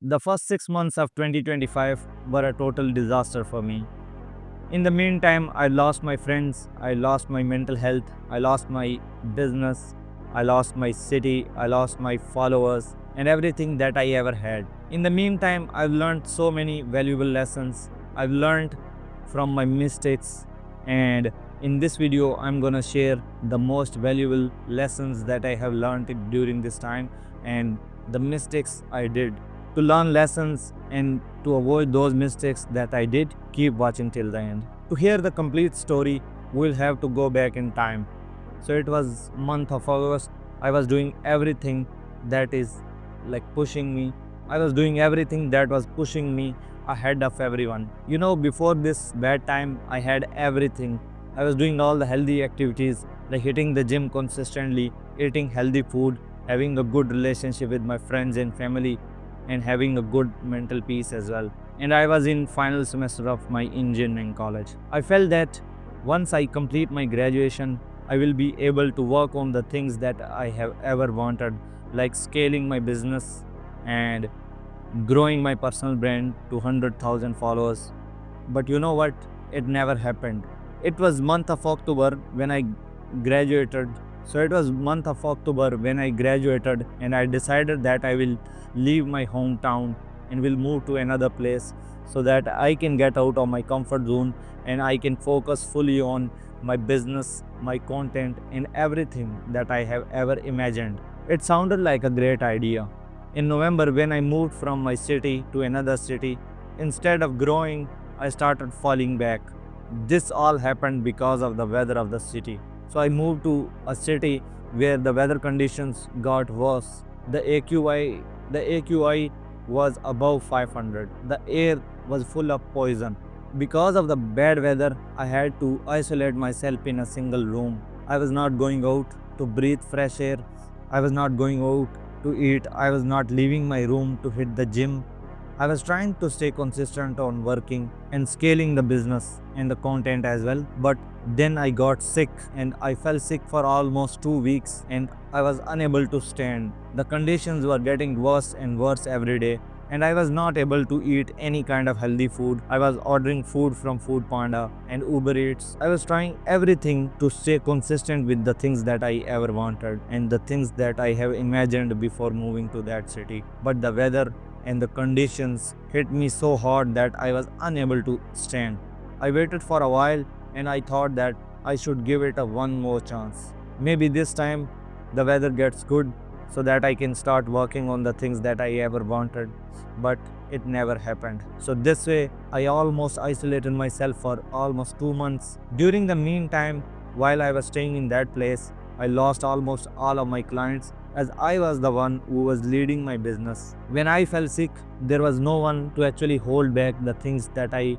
The first 6 months of 2025 were a total disaster for me. In the meantime, I lost my friends, I lost my mental health, I lost my business, I lost my city, I lost my followers, and everything that I ever had. In the meantime, I've learned so many valuable lessons. I've learned from my mistakes, and in this video, I'm gonna share the most valuable lessons that I have learned during this time and the mistakes I did. To learn lessons and to avoid those mistakes that I did, keep watching till the end. To hear the complete story, we'll have to go back in time. So it was month of August. I was doing everything that is like pushing me. I was doing everything that was pushing me ahead of everyone. Before this bad time, I had everything. I was doing all the healthy activities, like hitting the gym consistently, eating healthy food, having a good relationship with my friends and family, and having a good mental peace as well. And I was in final semester of my engineering college. I felt that once I complete my graduation, I will be able to work on the things that I have ever wanted, like scaling my business and growing my personal brand to 100,000 followers. But you know what? It never happened. It was month of October when I graduated. So it was month of October when I graduated, and I decided that I will leave my hometown and will move to another place so that I can get out of my comfort zone and I can focus fully on my business, my content, and everything that I have ever imagined. It sounded like a great idea. In November, when I moved from my city to another city, instead of growing, I started falling back. This all happened because of the weather of the city. So I moved to a city where the weather conditions got worse. The AQI was above 500. The air was full of poison. Because of the bad weather, I had to isolate myself in a single room. I was not going out to breathe fresh air. I was not going out to eat. I was not leaving my room to hit the gym. I was trying to stay consistent on working and scaling the business and the content as well. But then I got sick, and I fell sick for almost 2 weeks, and I was unable to stand. The conditions were getting worse and worse every day, and I was not able to eat any kind of healthy food. I was ordering food from Food Panda and Uber Eats. I was trying everything to stay consistent with the things that I ever wanted and the things that I have imagined before moving to that city. But the weather and the conditions hit me so hard that I was unable to stand. I waited for a while, and I thought that I should give it a one more chance. Maybe this time the weather gets good so that I can start working on the things that I ever wanted. But it never happened. So this way, I almost isolated myself for almost 2 months. During the meantime, while I was staying in that place, I lost almost all of my clients as I was the one who was leading my business. When I fell sick, there was no one to actually hold back the things that I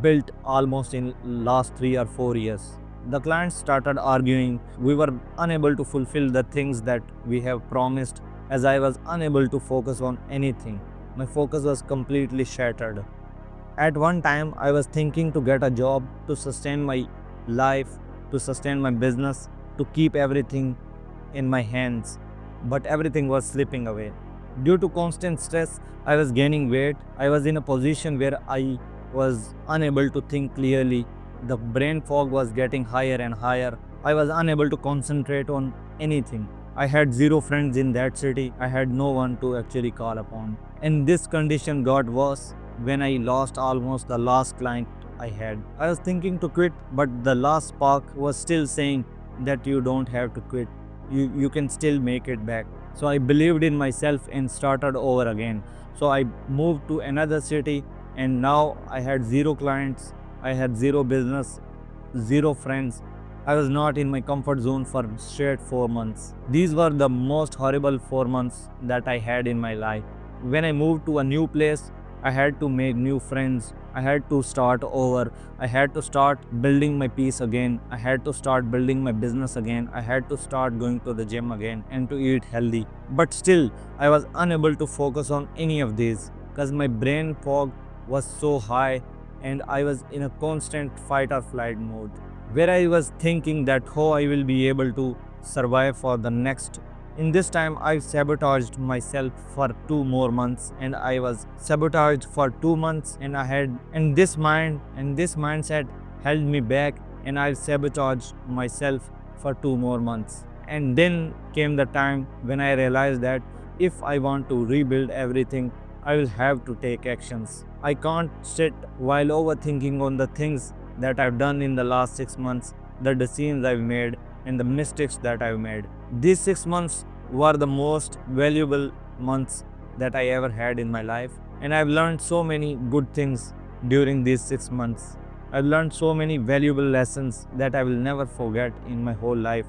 built almost in last 3 or 4 years. The clients started arguing. We were unable to fulfill the things that we have promised, as I was unable to focus on anything. My focus was completely shattered. At one time, I was thinking to get a job to sustain my life, to sustain my business, to keep everything in my hands, but everything was slipping away. Due to constant stress, I was gaining weight. I was in a position where I was unable to think clearly. The brain fog was getting higher and higher. I was unable to concentrate on anything. I had zero friends in that city. I had no one to actually call upon. And this condition got worse when I lost almost the last client I had. I was thinking to quit, but the last spark was still saying that you don't have to quit. You can still make it back. So I believed in myself and started over again. So I moved to another city, and now I had zero clients, I had zero business, zero friends. I was not in my comfort zone for straight 4 months. These were the most horrible 4 months that I had in my life. When I moved to a new place, I had to make new friends. I had to start over. I had to start building my peace again. I had to start building my business again. I had to start going to the gym again and to eat healthy. But still, I was unable to focus on any of these because my brain fog was so high, and I was in a constant fight or flight mode where I was thinking that how I will be able to survive for the next In this time, I sabotaged myself for 2 more months, and I was sabotaged for 2 months, and this mindset held me back, and I sabotaged myself for 2 more months. And then came the time when I realized that if I want to rebuild everything, I will have to take actions. I can't sit while overthinking on the things that I've done in the last 6 months, the decisions I've made, and the mistakes that I've made. These 6 months were the most valuable months that I ever had in my life, and I've learned so many good things during these 6 months. I've learned so many valuable lessons that I will never forget in my whole life.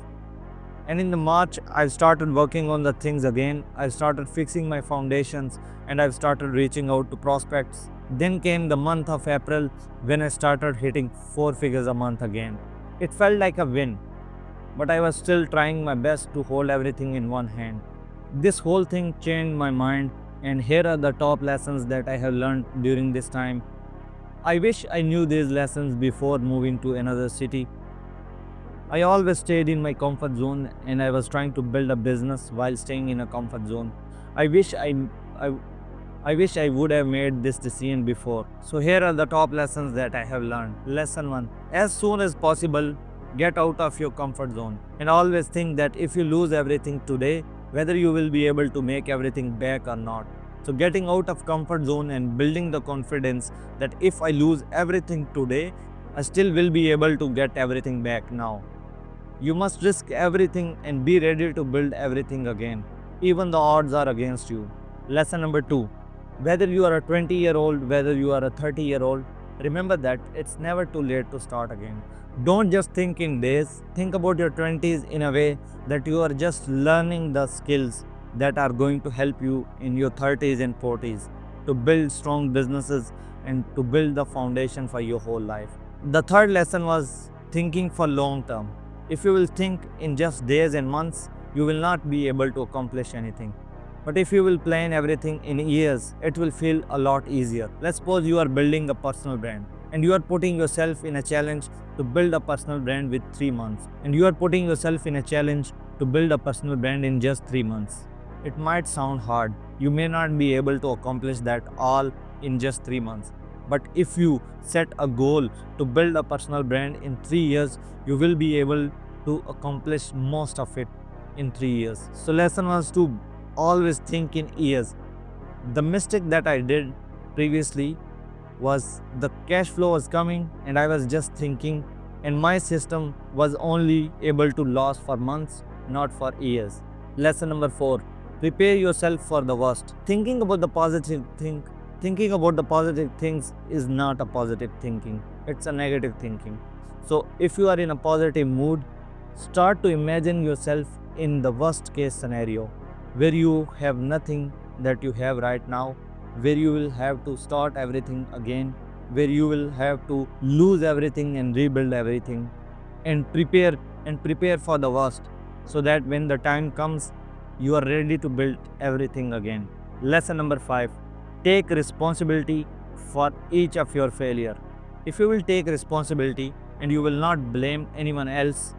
And in the March, I started working on the things again. I started fixing my foundations, and I've started reaching out to prospects. Then came the month of April when I started hitting 4 figures a month again. It felt like a win, but I was still trying my best to hold everything in one hand. This whole thing changed my mind, and here are the top lessons that I have learned during this time. I wish I knew these lessons before moving to another city. I always stayed in my comfort zone, and I was trying to build a business while staying in a comfort zone. I wish I, I wish I would have made this decision before. So here are the top lessons that I have learned. Lesson 1. As soon as possible, get out of your comfort zone. And always think that if you lose everything today, whether you will be able to make everything back or not. So getting out of comfort zone and building the confidence that if I lose everything today, I still will be able to get everything back now. You must risk everything and be ready to build everything again, even the odds are against you. Lesson number 2. Whether you are a 20-year-old, whether you are a 30-year-old, remember that it's never too late to start again. Don't just think in days, think about your 20s in a way that you are just learning the skills that are going to help you in your 30s and 40s to build strong businesses and to build the foundation for your whole life. The third lesson was thinking for long term. If you will think in just days and months, you will not be able to accomplish anything. But if you will plan everything in years, it will feel a lot easier. Let's suppose you are building a personal brand and you are putting yourself in a challenge to build a personal brand with 3 months. And you are putting yourself in a challenge to build a personal brand in just 3 months. It might sound hard. You may not be able to accomplish that all in just 3 months. But if you set a goal to build a personal brand in 3 years, you will be able to accomplish most of it in 3 years. So lesson was to always think in years. The mistake that I did previously was the cash flow was coming and I was just thinking, and my system was only able to last for months, not for years. Lesson number 4. Prepare yourself for the worst. Thinking about the positive things is not a positive thinking, it's a negative thinking. So if you are in a positive mood, start to imagine yourself in the worst case scenario where you have nothing that you have right now, where you will have to start everything again, where you will have to lose everything and rebuild everything, and prepare for the worst so that when the time comes, you are ready to build everything again. Lesson number 5. Take responsibility for each of your failure. If you will take responsibility and you will not blame anyone else,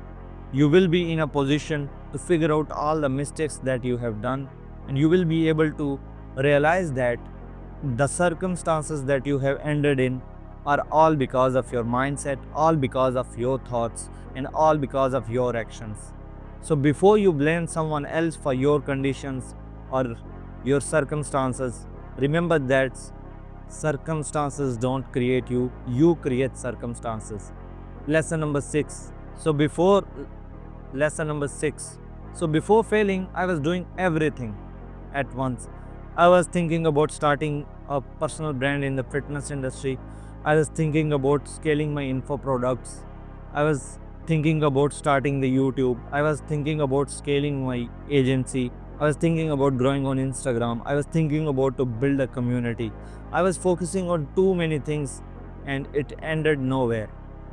you will be in a position to figure out all the mistakes that you have done, and you will be able to realize that the circumstances that you have ended in are all because of your mindset, all because of your thoughts, and all because of your actions. So before you blame someone else for your conditions or your circumstances, remember that circumstances don't create you, you create circumstances. Lesson number 6. Lesson number 6. So before failing, I was doing everything at once. I was thinking about starting a personal brand in the fitness industry. I was thinking about scaling my info products. I was thinking about starting the YouTube. I was thinking about scaling my agency. I was thinking about growing on Instagram. I was thinking about to build a community. I was focusing on too many things and it ended nowhere.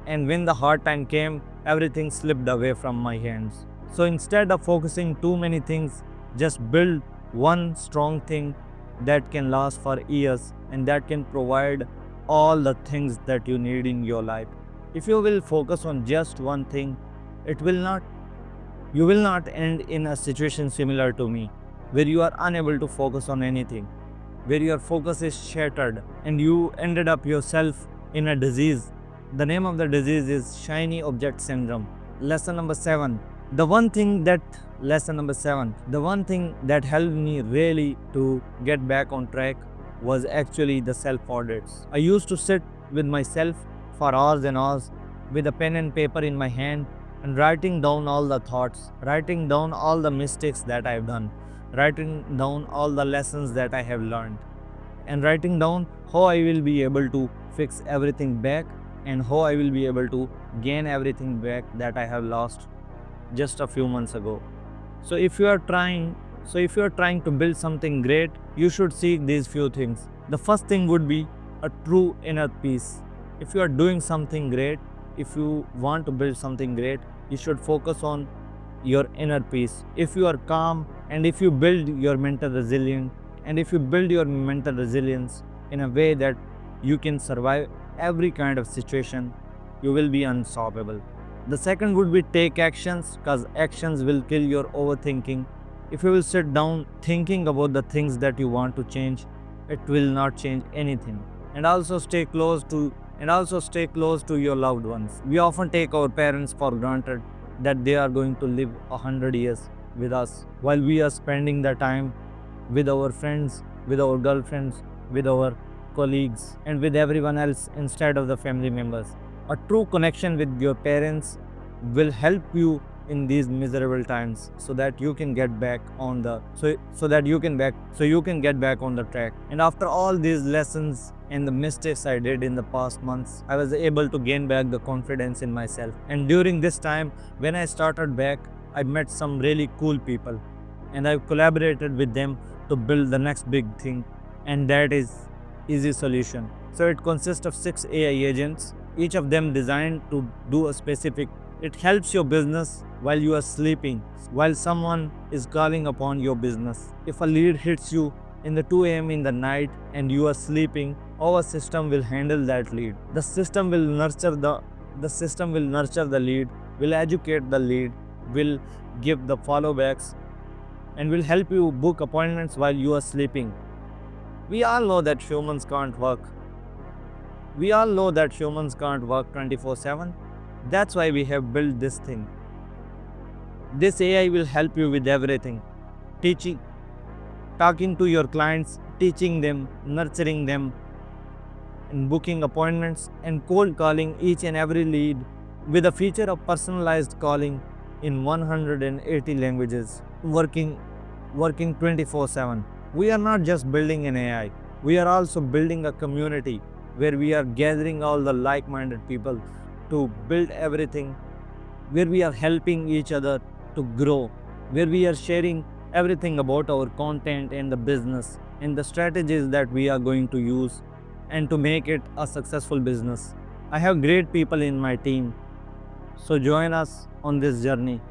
And when the hard time came, everything slipped away from my hands. So instead of focusing too many things, just build one strong thing that can last for years and that can provide all the things that you need in your life. If you will focus on just one thing, it will You will not end in a situation similar to me, where you are unable to focus on anything, where your focus is shattered and you ended up yourself in a disease. The name of the disease is shiny object syndrome. Lesson number 7. The one thing that helped me really to get back on track was actually the self audits. I used to sit with myself for hours and hours with a pen and paper in my hand and writing down all the thoughts, writing down all the mistakes that I've done, writing down all the lessons that I have learned, and writing down how I will be able to fix everything back and how I will be able to gain everything back that I have lost just a few months ago. So if you are trying to build something great, you should seek these few things. The first thing would be a true inner peace. If you are doing something great, if you want to build something great, you should focus on your inner peace. If you are calm and if you build your mental resilience in a way that you can survive every kind of situation, you will be unstoppable. The second would be take actions, because actions will kill your overthinking. If you will sit down thinking about the things that you want to change, it will not change anything. And also stay close to your loved ones. We often take our parents for granted that they are going to live 100 years with us while we are spending the time with our friends, with our girlfriends, with our colleagues, and with everyone else instead of the family members. A true connection with your parents will help you in these miserable times so that you can get back on the track. And after all these lessons and the mistakes I did in the past months, I was able to gain back the confidence in myself. And during this time, when I started back, I met some really cool people and I've collaborated with them to build the next big thing, and that is Easy Solution. So it consists of 6 AI agents, each of them designed to do a specific. It helps your business while you are sleeping, while someone is calling upon your business. If a lead hits you in the 2 a.m. in the night and you are sleeping, our system will handle that lead. The system will nurture the lead, will educate the lead, will give the followbacks, and will help you book appointments while you are sleeping. We all know that humans can't work 24/7. That's why we have built this thing. This AI will help you with everything. Teaching, talking to your clients, teaching them, nurturing them, and booking appointments, and cold calling each and every lead with a feature of personalized calling in 180 languages, working 24/7. We are not just building an AI, we are also building a community where we are gathering all the like-minded people to build everything, where we are helping each other to grow, where we are sharing everything about our content and the business and the strategies that we are going to use and to make it a successful business. I have great people in my team, so join us on this journey.